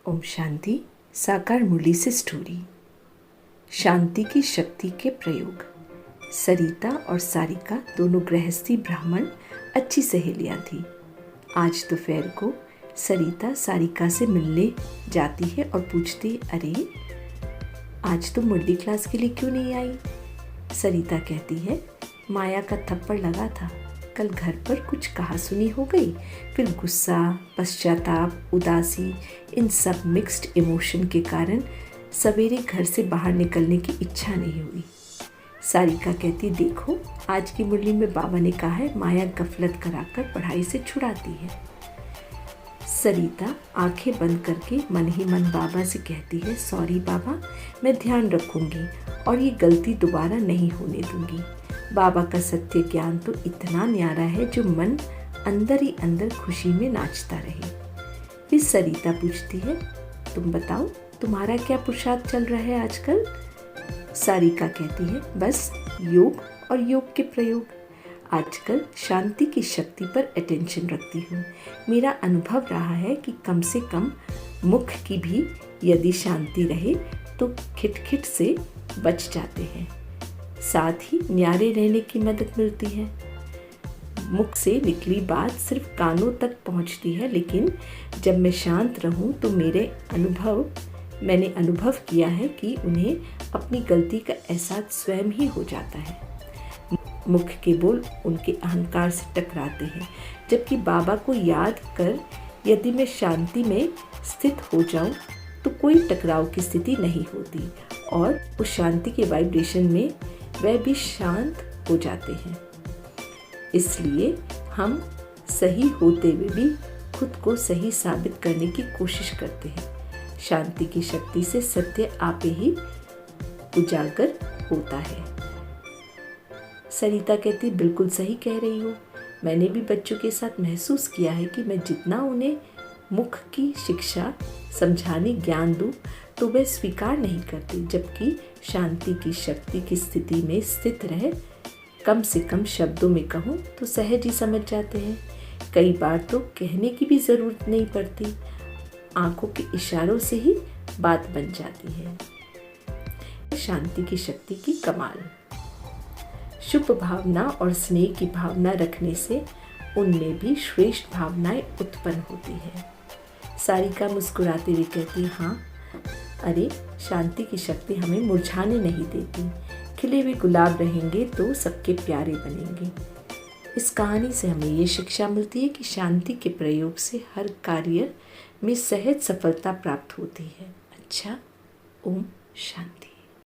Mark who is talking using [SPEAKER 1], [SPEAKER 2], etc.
[SPEAKER 1] ओम शांति। साकार मुरली से स्टोरी। शांति की शक्ति के प्रयोग। सरिता और सारिका दोनों गृहस्थी ब्राह्मण अच्छी सहेलियां थीं। आज दोपहर को सरिता सारिका से मिलने जाती है और पूछती, अरे आज तुम मुरली क्लास के लिए क्यों नहीं आई? सरिता कहती है, माया का थप्पड़ लगा था, कल घर पर कुछ कहा सुनी हो गई, फिर गुस्सा, पश्चाताप, उदासी, इन सब मिक्स्ड इमोशन के कारण सवेरे घर से बाहर निकलने की इच्छा नहीं हुई। सारिका कहती, देखो आज की मुरली में बाबा ने कहा है माया गफलत कराकर पढ़ाई से छुड़ाती है। सरिता आंखें बंद करके मन ही मन बाबा से कहती है, सॉरी बाबा, मैं ध्यान रखूंगी और ये गलती दोबारा नहीं होने दूंगी। बाबा का सत्य ज्ञान तो इतना न्यारा है जो मन अंदर ही अंदर खुशी में नाचता रहे। फिर सरिता पूछती है, तुम बताओ तुम्हारा क्या पुरुषार्थ चल रहा है आजकल? सारिका कहती है, बस योग और योग के प्रयोग। आजकल शांति की शक्ति पर अटेंशन रखती हूँ। मेरा अनुभव रहा है कि कम से कम मुख की भी यदि शांति रहे तो खिटखिट से बच जाते हैं। साथ ही न्यारे रहने की मदद मिलती है। मुख से निकली बात सिर्फ कानों तक पहुंचती है, लेकिन जब मैं शांत रहूं तो मैंने अनुभव किया है कि उन्हें अपनी गलती का एहसास स्वयं ही हो जाता है। मुख के बोल उनके अहंकार से टकराते हैं, जबकि बाबा को याद कर यदि मैं शांति में स्थित हो जाऊं तो कोई टकराव की स्थिति नहीं होती और उस शांति के वाइब्रेशन में वह भी शांत हो जाते हैं। इसलिए हम सही होते हुए भी खुद को सही साबित करने की कोशिश करते हैं। शांति की शक्ति से सत्य आपे ही उजागर होता है। सरिता कहती, बिल्कुल सही कह रही हो। मैंने भी बच्चों के साथ महसूस किया है कि मैं जितना उन्हें मुख की शिक्षा समझाने ज्ञान दूं तो वे स्वीकार नहीं करते, जबकि शांति की शक्ति की स्थिति में स्थित रह कम से कम शब्दों में कहूँ तो सहज ही समझ जाते हैं। कई बार तो कहने की भी ज़रूरत नहीं पड़ती, आंखों के इशारों से ही बात बन जाती है। शांति की शक्ति की कमाल। शुभ भावना और स्नेह की भावना रखने से उनमें भी श्रेष्ठ भावनाएं उत्पन्न होती है। सारिका मुस्कुराते हुए कहती, हाँ, अरे शांति की शक्ति हमें मुरझाने नहीं देती। खिले हुए गुलाब रहेंगे तो सबके प्यारे बनेंगे। इस कहानी से हमें ये शिक्षा मिलती है कि शांति के प्रयोग से हर कार्य में सहज सफलता प्राप्त होती है। अच्छा, ओम शांति।